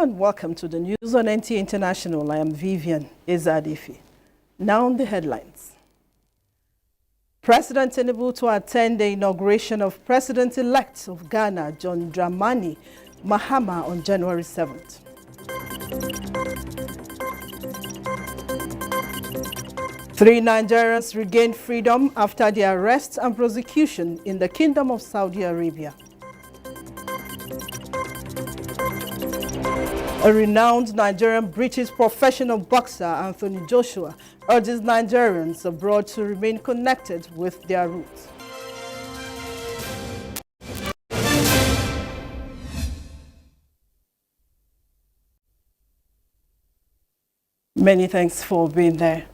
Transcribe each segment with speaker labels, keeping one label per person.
Speaker 1: Hello and welcome to the news on NTA International. I am Vivian Ezadifi. Now the headlines. President Tinubu to attend the inauguration of President-elect of Ghana, John Dramani Mahama, on January 7th. Three Nigerians regained freedom after their arrest and prosecution in the Kingdom of Saudi Arabia. A renowned Nigerian British professional boxer, Anthony Joshua, urges Nigerians abroad to remain connected with their roots. Many thanks for being there.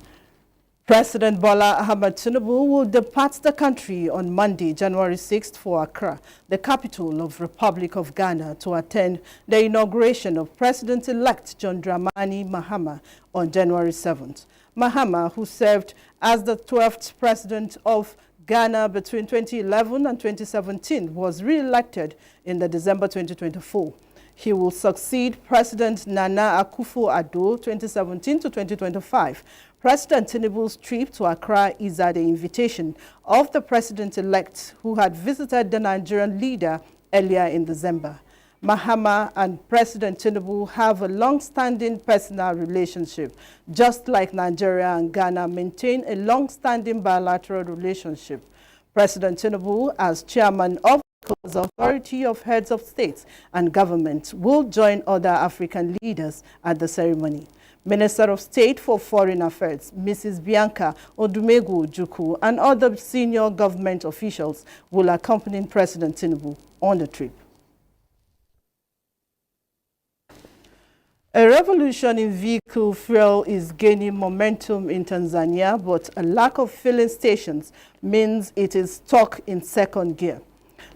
Speaker 1: President Bola Ahmed Tinubu will depart the country on Monday, January 6th for Accra, the capital of Republic of Ghana, to attend the inauguration of President-elect John Dramani Mahama on January 7th. Mahama, who served as the 12th president of Ghana between 2011 and 2017, was re-elected in the December 2024. He will succeed President Nana Akufo-Addo 2017 to 2025. President Tinubu's trip to Accra is at the invitation of the president-elect, who had visited the Nigerian leader earlier in December. Mahama and President Tinubu have a long-standing personal relationship, just like Nigeria and Ghana maintain a long-standing bilateral relationship. President Tinubu, as chairman of the Authority of Heads of States and Government, will join other African leaders at the ceremony. Minister of State for Foreign Affairs, Mrs. Bianca Odumegu Ojukwu, and other senior government officials will accompany President Tinubu on the trip. A revolution in vehicle fuel is gaining momentum in Tanzania, but a lack of filling stations means it is stuck in second gear.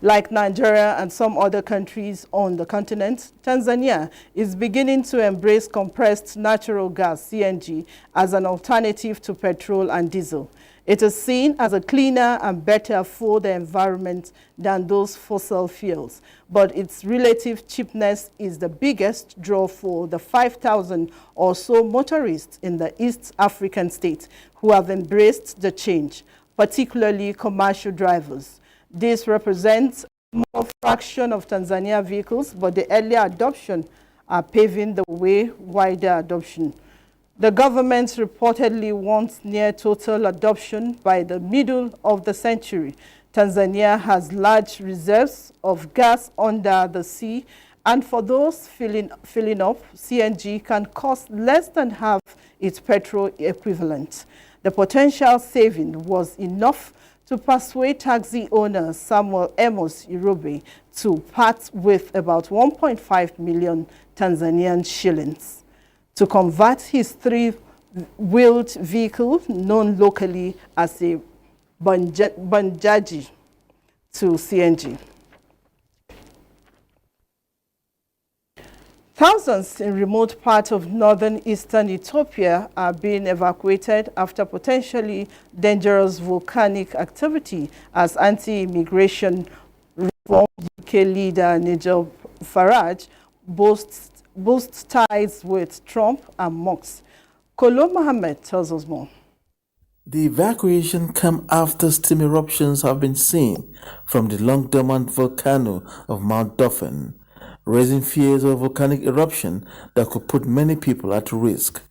Speaker 1: Like Nigeria and some other countries on the continent, Tanzania is beginning to embrace compressed natural gas, CNG, as an alternative to petrol and diesel. It is seen as a cleaner and better for the environment than those fossil fuels, but its relative cheapness is the biggest draw for the 5,000 or so motorists in the East African states who have embraced the change, particularly commercial drivers. This represents a small fraction of Tanzania vehicles, but the earlier adoption are paving the way wider adoption. The government reportedly wants near total adoption by the middle of the century. Tanzania has large reserves of gas under the sea, and for those filling up, CNG can cost less than half its petrol equivalent. The potential saving was enough to persuade taxi owner Samuel Amos Irobe to part with about 1.5 million Tanzanian shillings to convert his three-wheeled vehicle, known locally as a Banjaji, to CNG. Thousands in remote parts of northern eastern Ethiopia are being evacuated after potentially dangerous volcanic activity as anti-immigration reform UK leader Nigel Farage boasts ties with Trump and Musk. Kolo Mohammed tells us more.
Speaker 2: The evacuation came after steam eruptions have been seen from the long-dormant volcano of Mount Dauphin, raising fears of volcanic eruption that could put many people at risk.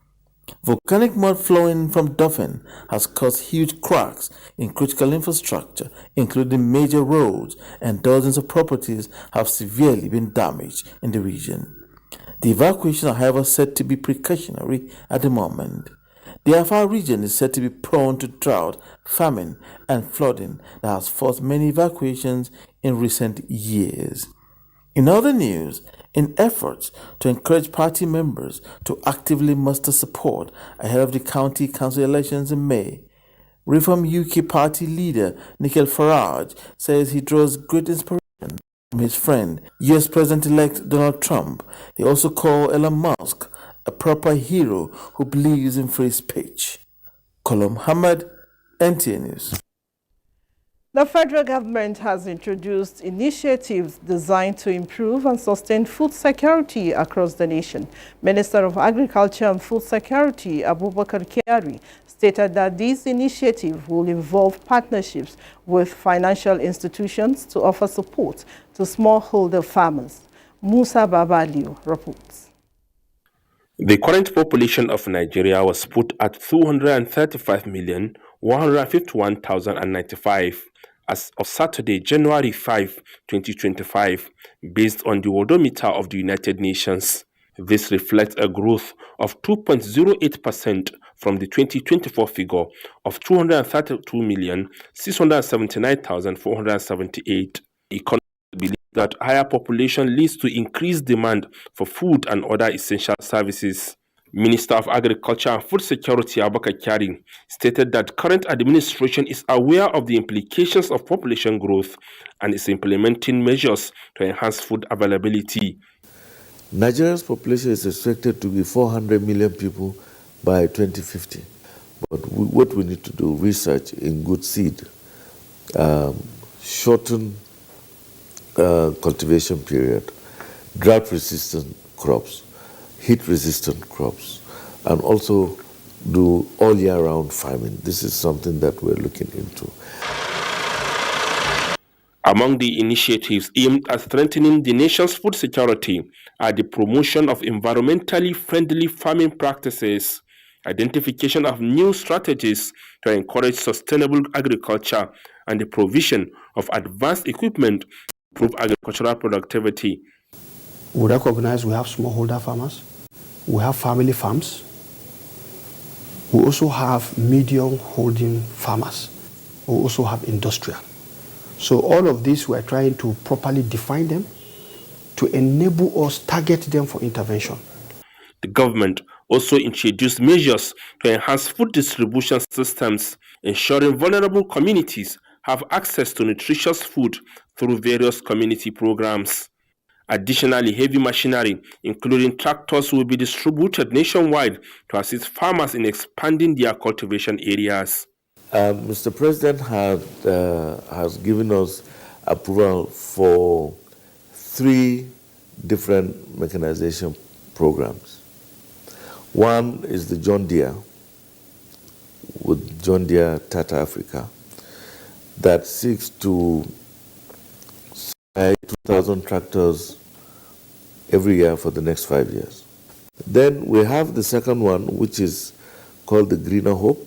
Speaker 2: Volcanic mud flowing from Dauphin has caused huge cracks in critical infrastructure, including major roads, and dozens of properties have severely been damaged in the region. The evacuation are, however, said to be precautionary at the moment. The Afar region is said to be prone to drought, famine, and flooding that has forced many evacuations in recent years. In other news, in efforts to encourage party members to actively muster support ahead of the county council elections in May, Reform UK party leader Nigel Farage says he draws great inspiration from his friend, US President-elect Donald Trump. He also called Elon Musk a proper hero who believes in free speech. Kolo Muhammad, NTA News.
Speaker 1: The federal government has introduced initiatives designed to improve and sustain food security across the nation. Minister of Agriculture and Food Security, Abubakar stated that these initiatives will involve partnerships with financial institutions to offer support to smallholder farmers. Musa Babaliu reports.
Speaker 3: The current population of Nigeria was put at 235,151,095 as of Saturday, January 5, 2025, based on the odometer of the United Nations. This reflects a growth of 2.08% from the 2024 figure of 232,679,478. Economists believe that higher population leads to increased demand for food and other essential services. Minister of Agriculture and Food Security Abubakar stated that current administration is aware of the implications of population growth and is implementing measures to enhance food availability.
Speaker 4: Nigeria's population is expected to be 400 million people by 2050. But what we need to do, research in good seed, shorten cultivation period, drought-resistant crops, heat-resistant crops, and also do all year-round farming. This is something that we're looking into.
Speaker 3: Among the initiatives aimed at strengthening the nation's food security are the promotion of environmentally friendly farming practices, identification of new strategies to encourage sustainable agriculture, and the provision of advanced equipment to improve agricultural productivity.
Speaker 5: We recognize we have smallholder farmers, we have family farms, we also have medium holding farmers, we also have industrial. So all of this we're trying to properly define them to enable us target them for intervention.
Speaker 3: The government also introduced measures to enhance food distribution systems, ensuring vulnerable communities have access to nutritious food through various community programs. Additionally, heavy machinery, including tractors, will be distributed nationwide to assist farmers in expanding their cultivation areas.
Speaker 4: Mr. President has given us approval for 3 different mechanization programs. One is the John Deere, with John Deere Tata Africa, that seeks to supply 2,000 tractors every year for the next 5 years. Then we have the second one, which is called the Greener Hope.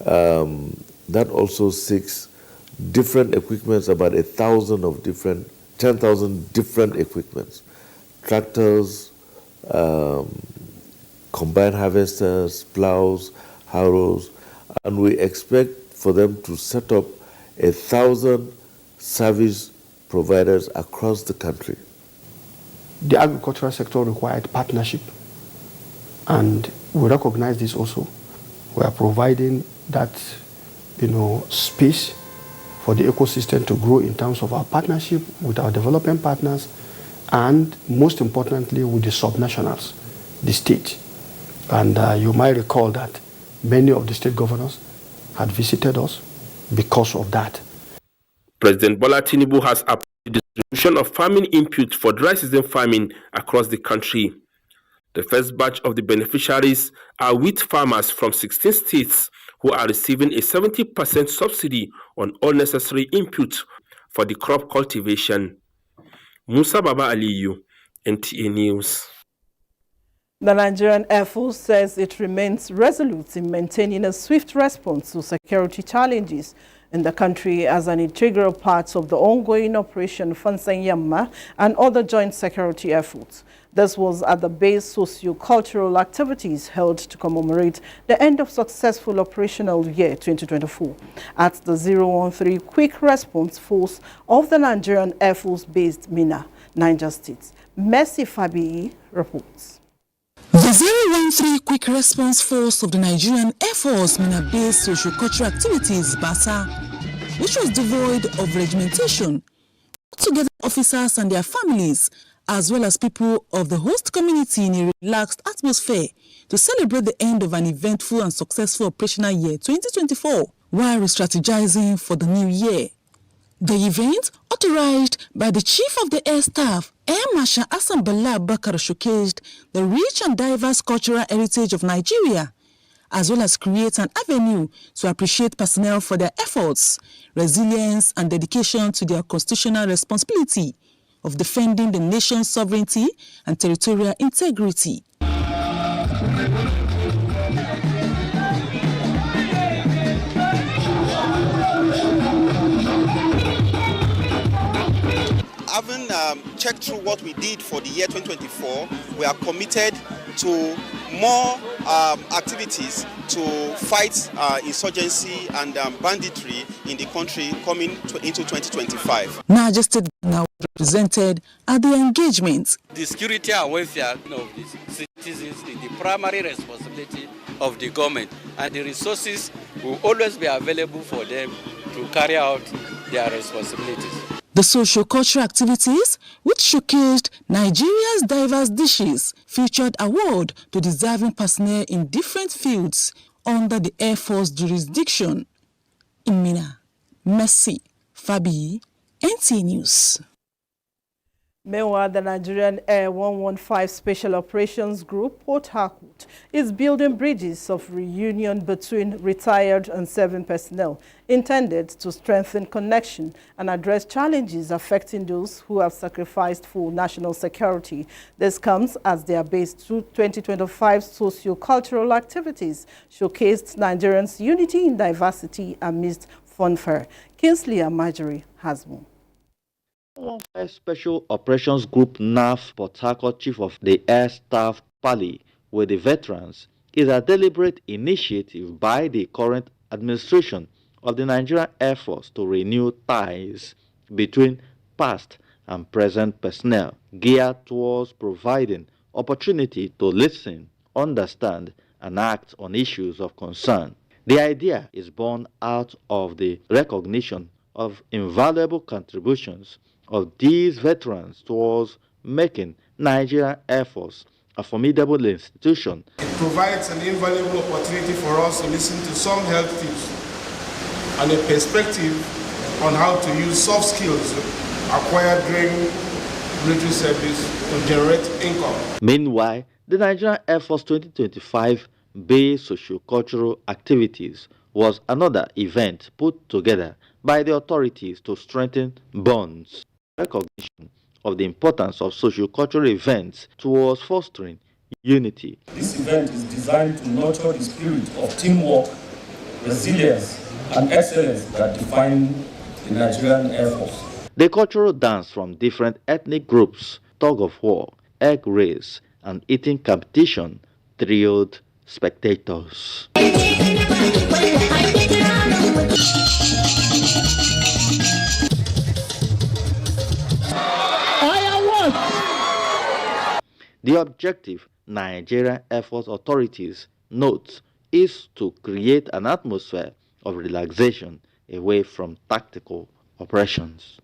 Speaker 4: That also seeks different equipments, about 10,000 different equipments, tractors, combine harvesters, plows, harrows, and we expect for them to set up 1,000 service providers across the country.
Speaker 5: The agricultural sector required partnership, and we recognize this also. We are providing that, space for the ecosystem to grow in terms of our partnership with our development partners, and most importantly with the subnationals, the state. And you might recall that many of the state governors had visited us because of that.
Speaker 3: President Bola Tinubu has approved the distribution of farming inputs for dry season farming across the country. The first batch of the beneficiaries are wheat farmers from 16 states who are receiving a 70% subsidy on all necessary inputs for the crop cultivation. Musa Baba Aliyu, NTA News.
Speaker 1: The Nigerian Air Force says it remains resolute in maintaining a swift response to security challenges in the country as an integral part of the ongoing Operation Fansanyama and other joint security efforts. This was at the base socio-cultural activities held to commemorate the end of successful operational year 2024 at the 013 Quick Response Force of the Nigerian Air Force based Minna, Niger State. Mercy Fabii reports.
Speaker 6: The 013 Quick Response Force of the Nigerian Air Force Minna-based socio-cultural activities (BASA), which was devoid of regimentation, put together officers and their families, as well as people of the host community in a relaxed atmosphere to celebrate the end of an eventful and successful operational year 2024. while re-strategizing for the new year. The event, authorized by the Chief of the Air Staff, Air Marshal Hassan Bala Bakar, showcased the rich and diverse cultural heritage of Nigeria, as well as create an avenue to appreciate personnel for their efforts, resilience, and dedication to their constitutional responsibility of defending the nation's sovereignty and territorial integrity.
Speaker 7: Having checked through what we did for the year 2024, we are committed to more activities to fight insurgency and banditry in the country coming into 2025.
Speaker 6: Niger State now represented at the engagement.
Speaker 8: The security and welfare of the citizens is the primary responsibility of the government, and the resources will always be available for them to carry out their responsibilities.
Speaker 6: The socio-cultural activities, which showcased Nigeria's diverse dishes, featured award to deserving personnel in different fields under the Air Force jurisdiction. In Mina, Mercy Fabi, NTA News.
Speaker 1: Meanwhile, the Nigerian Air 115 Special Operations Group, Port Harcourt, is building bridges of reunion between retired and serving personnel, intended to strengthen connection and address challenges affecting those who have sacrificed for national security. This comes as their base 2025 socio-cultural activities showcased Nigerians' unity in diversity amidst funfair. Kingsley Amajiri has more.
Speaker 9: Special Operations Group NAF Port Harcourt Chief of the Air Staff Pali with the veterans is a deliberate initiative by the current administration of the Nigerian Air Force to renew ties between past and present personnel, geared towards providing opportunity to listen, understand, and act on issues of concern. The idea is born out of the recognition of invaluable contributions of these veterans towards making Nigerian Air Force a formidable institution.
Speaker 10: It provides an invaluable opportunity for us to listen to some health tips and a perspective on how to use soft skills acquired during military service to generate income.
Speaker 9: Meanwhile, the Nigerian Air Force 2025 Bay Socio-Cultural Activities was another event put together by the authorities to strengthen bonds. Recognition of the importance of socio-cultural events towards fostering unity.
Speaker 11: This event is designed to nurture the spirit of teamwork, resilience, and excellence that define the Nigerian Air Force.
Speaker 9: The cultural dance from different ethnic groups, tug of war, egg race, and eating competition thrilled spectators. The objective, Nigerian Air Force authorities note, is to create an atmosphere of relaxation away from tactical operations.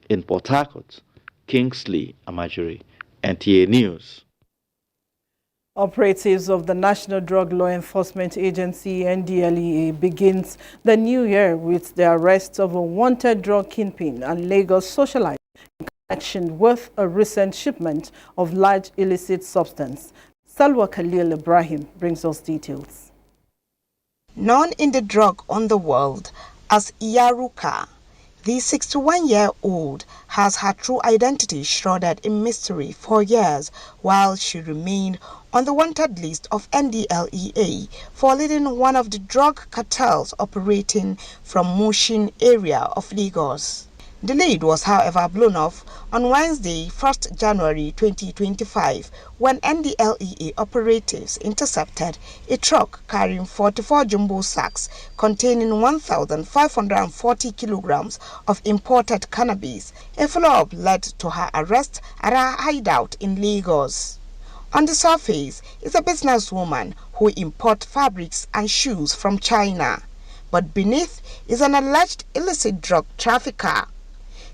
Speaker 9: In Port Harcourt, Kingsley Amajiri, NTA News.
Speaker 1: Operatives of the National Drug Law Enforcement Agency, NDLEA, begins the new year with the arrest of a wanted drug kingpin and Lagos socialite in connection with a recent shipment of large illicit substance. Salwa Khalil Ibrahim brings us details.
Speaker 12: Known in the drug underworld as Iyaruka, the 61-year-old has her true identity shrouded in mystery for years while she remained on the wanted list of NDLEA for leading one of the drug cartels operating from Mushin area of Lagos. The lead was, however, blown off on Wednesday, 1st January 2025, when NDLEA operatives intercepted a truck carrying 44 jumbo sacks containing 1,540 kilograms of imported cannabis. A follow-up led to her arrest at her hideout in Lagos. On the surface is a businesswoman who imports fabrics and shoes from China, but beneath is an alleged illicit drug trafficker.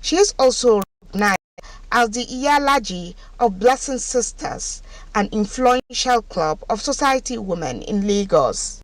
Speaker 12: She is also recognized as the Iyalaji of Blessing Sisters, an influential club of society women in Lagos.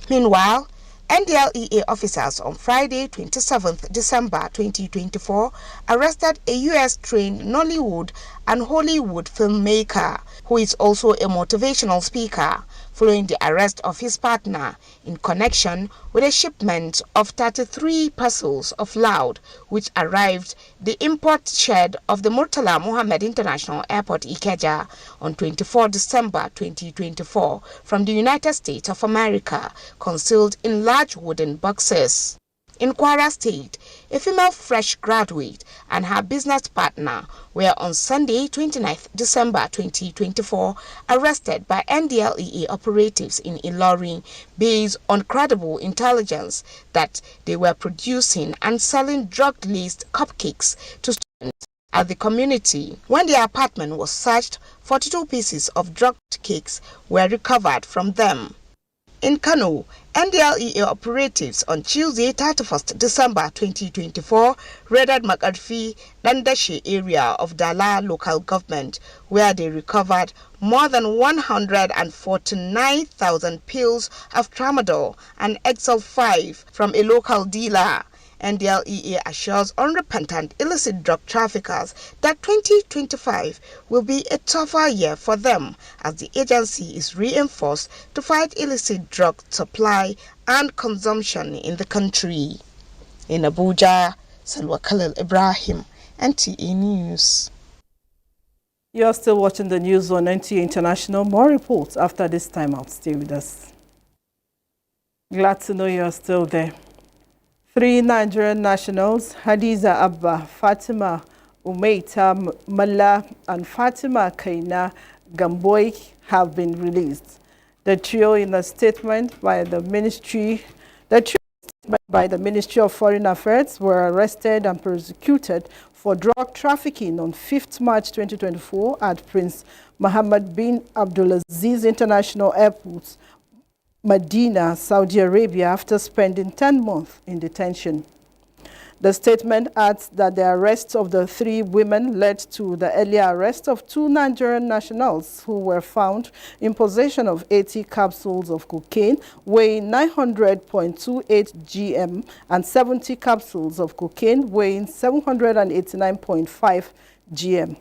Speaker 12: Meanwhile, NDLEA officers on Friday, 27th December 2024, arrested a US-trained Nollywood and Hollywood filmmaker who is also a motivational speaker, following the arrest of his partner in connection with a shipment of 33 parcels of loud which arrived the import shed of the Murtala Mohammed International Airport Ikeja on 24 December 2024 from the United States of America, concealed in large wooden boxes. In Kwara State, a female fresh graduate and her business partner were on Sunday, 29th December 2024, arrested by NDLEA operatives in Ilorin based on credible intelligence that they were producing and selling drug-laced cupcakes to students at the community. When the apartment was searched, 42 pieces of drugged cakes were recovered from them. In Kano, NDLEA operatives on Tuesday, 31st December 2024, raided Makarfi, Dandashi area of Dala local government, where they recovered more than 149,000 pills of tramadol and Excel 5 from a local dealer. NDLEA assures unrepentant illicit drug traffickers that 2025 will be a tougher year for them as the agency is reinforced to fight illicit drug supply and consumption in the country. In Abuja, Salwa Khalil Ibrahim, NTA News.
Speaker 1: You're still watching the news on NTA International. More reports after this time out. Stay with us. Glad to know you're still there. 3 Nigerian nationals, Hadiza Abba, Fatima Umeita Malla, and Fatima Kaina Gamboy, have been released. The trio, in a statement by the Ministry of Foreign Affairs, were arrested and prosecuted for drug trafficking on 5th March 2024 at Prince Mohammed bin Abdulaziz International Airport, Medina, Saudi Arabia, after spending 10 months in detention. The statement adds that the arrest of the 3 women led to the earlier arrest of 2 Nigerian nationals who were found in possession of 80 capsules of cocaine weighing 900.28 gm and 70 capsules of cocaine weighing 789.5 gm.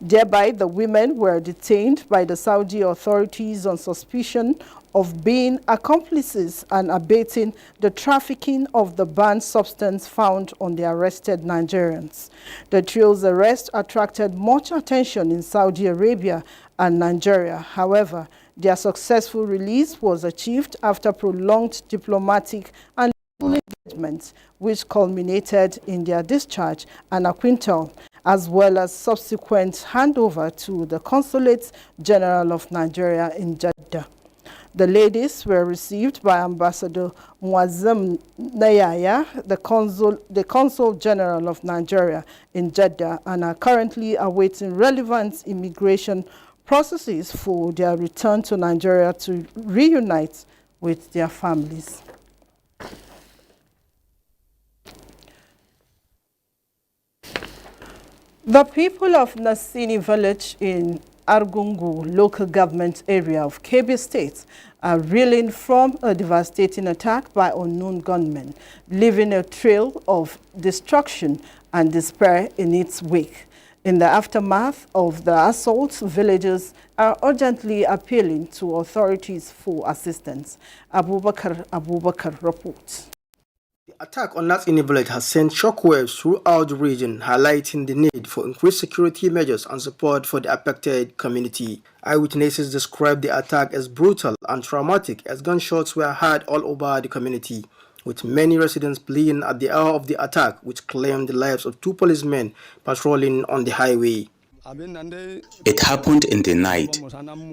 Speaker 1: Thereby, the women were detained by the Saudi authorities on suspicion of being accomplices and abating the trafficking of the banned substance found on the arrested Nigerians. The trio's arrest attracted much attention in Saudi Arabia and Nigeria. However, their successful release was achieved after prolonged diplomatic and legal engagement, which culminated in their discharge and acquittal, as well as subsequent handover to the Consulate General of Nigeria in Jeddah. The ladies were received by Ambassador Muazzam Nayaya, the Consul General of Nigeria in Jeddah, and are currently awaiting relevant immigration processes for their return to Nigeria to reunite with their families. The people of Nasini village in Argungu local government area of Kebbi State are reeling from a devastating attack by unknown gunmen, leaving a trail of destruction and despair in its wake. In the aftermath of the assault, villagers are urgently appealing to authorities for assistance. Abubakar reports.
Speaker 13: The attack on Nasini village has sent shockwaves throughout the region, highlighting the need for increased security measures and support for the affected community. Eyewitnesses described the attack as brutal and traumatic as gunshots were heard all over the community, with many residents fleeing at the hour of the attack, which claimed the lives of 2 policemen patrolling on the highway.
Speaker 14: It happened in the night.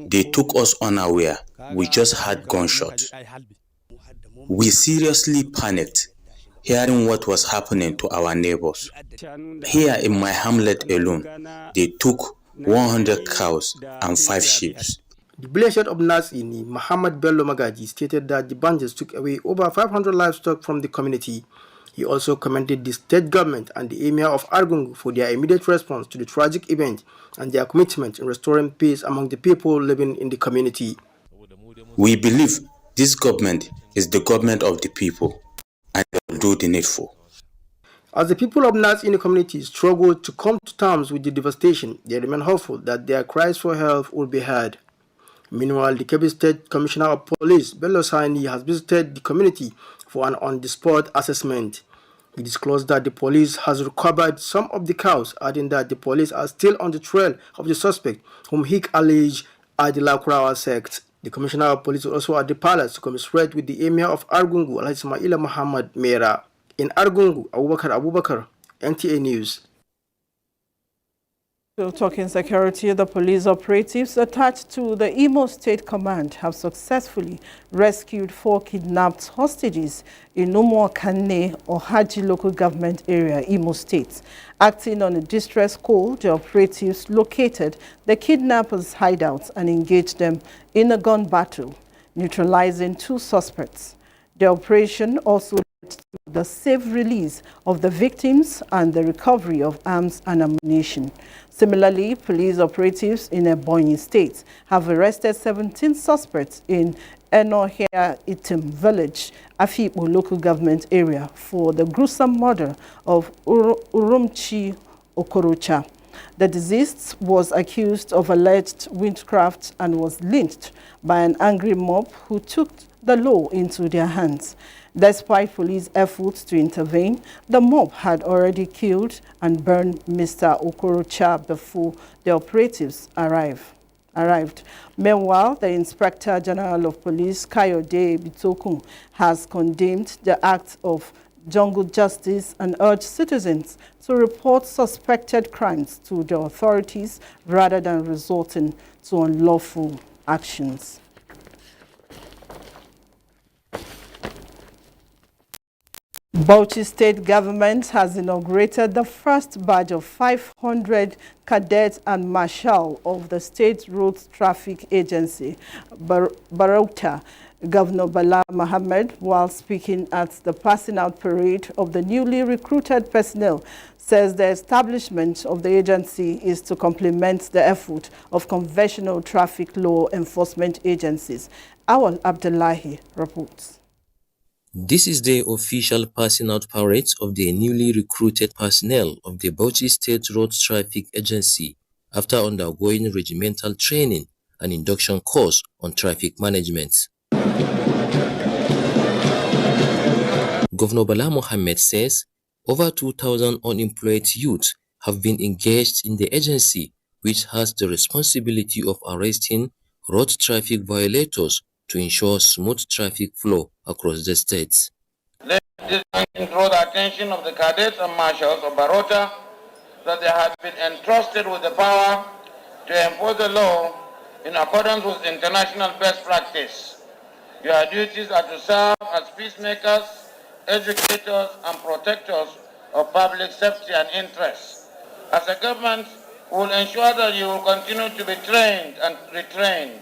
Speaker 14: They took us unaware. We just had gunshots. We seriously panicked, hearing what was happening to our neighbors. Here in my hamlet alone, they took 100 cows and 5 sheep.
Speaker 13: The bloodshed of Nasini, Muhammad Bello Magaji, stated that the bandits took away over 500 livestock from the community. He also commended the state government and the emir of Argungu for their immediate response to the tragic event and their commitment in restoring peace among the people living in the community.
Speaker 14: We believe This government is the government of the people, and they will do the needful.
Speaker 13: As the people of North-Indian communities struggle to come to terms with the devastation, they remain hopeful that their cries for help will be heard. Meanwhile, the Kebbi State Commissioner of Police, Bello Sani, has visited the community for an on-the-spot assessment. He disclosed that the police has recovered some of the cows, adding that the police are still on the trail of the suspect, whom he alleged are the Lakurawa sect. The Commissioner of Police was also at the palace to commiserate with the Emir of Argungu, Alhaji Ismaila Muhammad Mera. In Argungu, Abubakar, NTA News.
Speaker 1: Still talking security, the police operatives attached to the Imo State Command have successfully rescued 4 kidnapped hostages in Umuokane or Haji local government area, Imo State. Acting on a distress call, the operatives located the kidnappers' hideouts and engaged them in a gun battle, neutralizing 2 suspects. The operation also led to the safe release of the victims and the recovery of arms and ammunition. Similarly, police operatives in Ebonyi State have arrested 17 suspects in Enohia Itim village, Afipo local government area, for the gruesome murder of Urumchi Okorocha. The deceased was accused of alleged witchcraft and was lynched by an angry mob who took the law into their hands. Despite police efforts to intervene, the mob had already killed and burned Mr. Okorocha before the operatives arrived. Meanwhile, the Inspector General of Police, Kayode Bitokun, has condemned the act of jungle justice and urged citizens to report suspected crimes to the authorities rather than resorting to unlawful actions. Bauchi State Government has inaugurated the first batch of 500 cadets and marshal of the State Road Traffic Agency, Barota. Governor Bala Mohammed, while speaking at the passing out parade of the newly recruited personnel, says the establishment of the agency is to complement the effort of conventional traffic law enforcement agencies. Awal Abdullahi reports.
Speaker 15: This is the official passing out parade of the newly recruited personnel of the Bauchi State Road Traffic Agency after undergoing regimental training and induction course on traffic management. Governor Bala Mohammed says over 2,000 unemployed youth have been engaged in the agency, which has the responsibility of arresting road traffic violators to ensure smooth traffic flow across the states.
Speaker 16: Let this draw the attention of the cadets and marshals of Barota that they have been entrusted with the power to enforce the law in accordance with international best practice. Your duties are to serve as peacemakers, educators, and protectors of public safety and interests. As a government, we will ensure that you will continue to be trained and retrained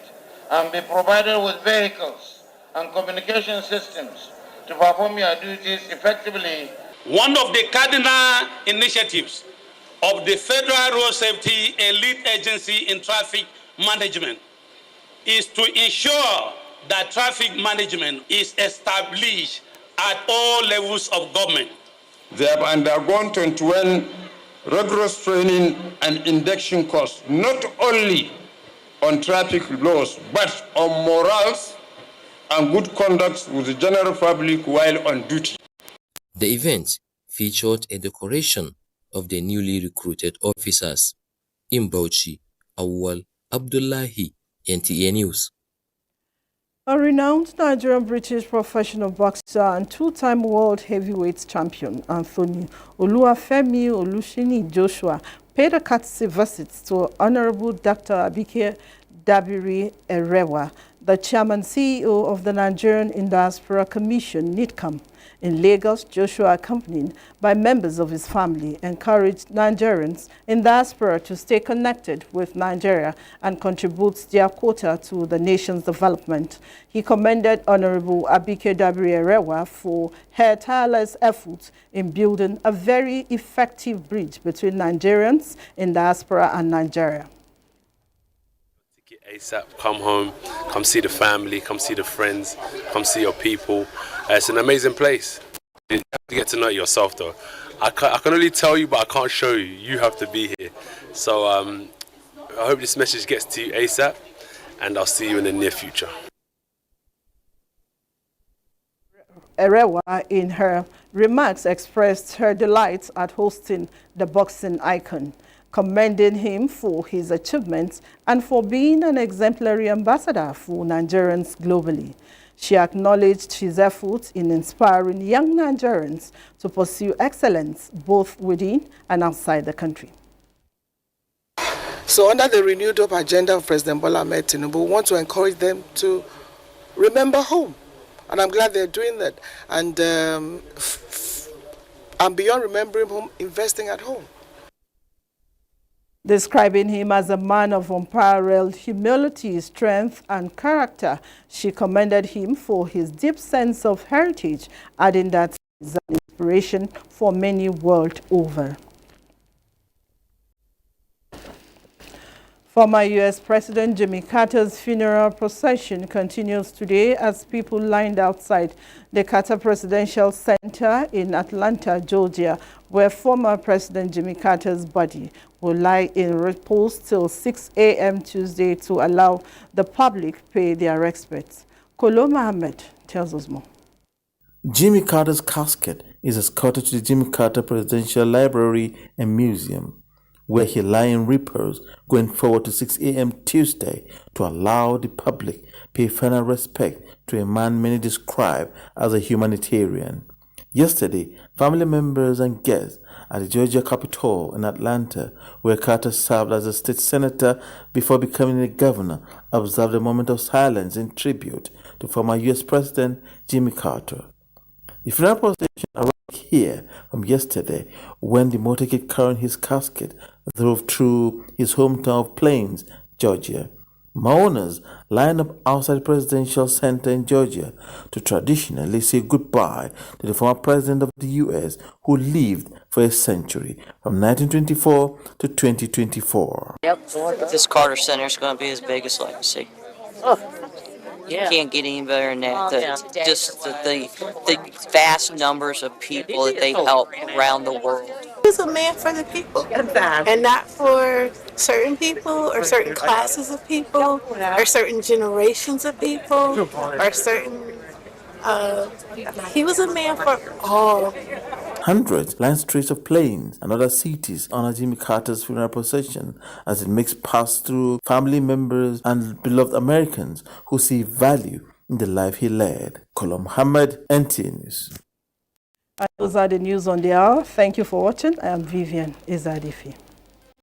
Speaker 16: and be provided with vehicles and communication systems to perform your duties effectively.
Speaker 17: One of the cardinal initiatives of the Federal Road Safety Elite Agency in Traffic Management is to ensure that traffic management is established at all levels of government.
Speaker 18: They have undergone 21 rigorous training and induction courses, not only on traffic laws, but on morals and good conduct with the general public while on duty.
Speaker 15: The event featured a decoration of the newly recruited officers. In Bauchi, Awal Abdullahi, NTA News.
Speaker 1: A renowned Nigerian-British professional boxer and 2-time world heavyweight champion Anthony Oluwafemi Olushini Joshua paid a courtesy visit to Honorable Dr. Abike Dabiri Erewa, the chairman CEO of the Nigerian in Diaspora Commission, NIDCAM. In Lagos, Joshua, accompanied by members of his family, encouraged Nigerians in diaspora to stay connected with Nigeria and contribute their quota to the nation's development. He commended Honorable Abike Dabiri Erewa for her tireless efforts in building a very effective bridge between Nigerians in diaspora and Nigeria.
Speaker 19: ASAP, come home, come see the family, come see the friends, come see your people. It's an amazing place. You have to get to know it yourself though. I can only tell you, but I can't show you. You have to be here. So I hope this message gets to you ASAP, and I'll see you in the near future.
Speaker 1: Erewa, in her remarks, expressed her delight at hosting the boxing icon, commending him for his achievements and for being an exemplary ambassador for Nigerians globally. She acknowledged his efforts in inspiring young Nigerians to pursue excellence both within and outside the country.
Speaker 20: So under the renewed up agenda of President Bola Ahmed Tinubu, we want to encourage them to remember home. And I'm glad they're doing that. And beyond remembering home, investing at home.
Speaker 1: Describing him as a man of unparalleled humility, strength, and character, she commended him for his deep sense of heritage, adding that he is an inspiration for many world over. Former U.S. President Jimmy Carter's funeral procession continues today as people lined outside the Carter Presidential Center in Atlanta, Georgia, where former President Jimmy Carter's body will lie in repose till 6 a.m. Tuesday to allow the public pay their respects. Kolo Mohammed tells us more.
Speaker 2: Jimmy Carter's casket is escorted to the Jimmy Carter Presidential Library and Museum, where he lie in repose going forward to 6 a.m. Tuesday to allow the public pay final respect to a man many describe as a humanitarian. Yesterday, family members and guests at the Georgia Capitol in Atlanta, where Carter served as a state senator before becoming a governor, observed a moment of silence in tribute to former U.S. President Jimmy Carter. The funeral procession arrived here from yesterday when the motorcade carrying his casket drove through his hometown of Plains, Georgia. Mourners lined up outside the Presidential Center in Georgia to traditionally say goodbye to the former president of the U.S. who lived for a century from 1924 to 2024.
Speaker 21: Yep, this Carter Center is going to be his biggest legacy. You can't get any better than that. The vast numbers of people that they help around the world.
Speaker 22: He's a man for the people, and not for certain people or certain classes of people or certain generations of people or certain. He was a man for all.
Speaker 2: Hundreds line streets of Plains and other cities honor Jimmy Carter's funeral procession as it makes pass through family members and beloved Americans who see value in the life he led. Kolo Mohammed, NTA News.
Speaker 1: And those are the news on the hour. Thank you for watching. I am Vivian Izadifi.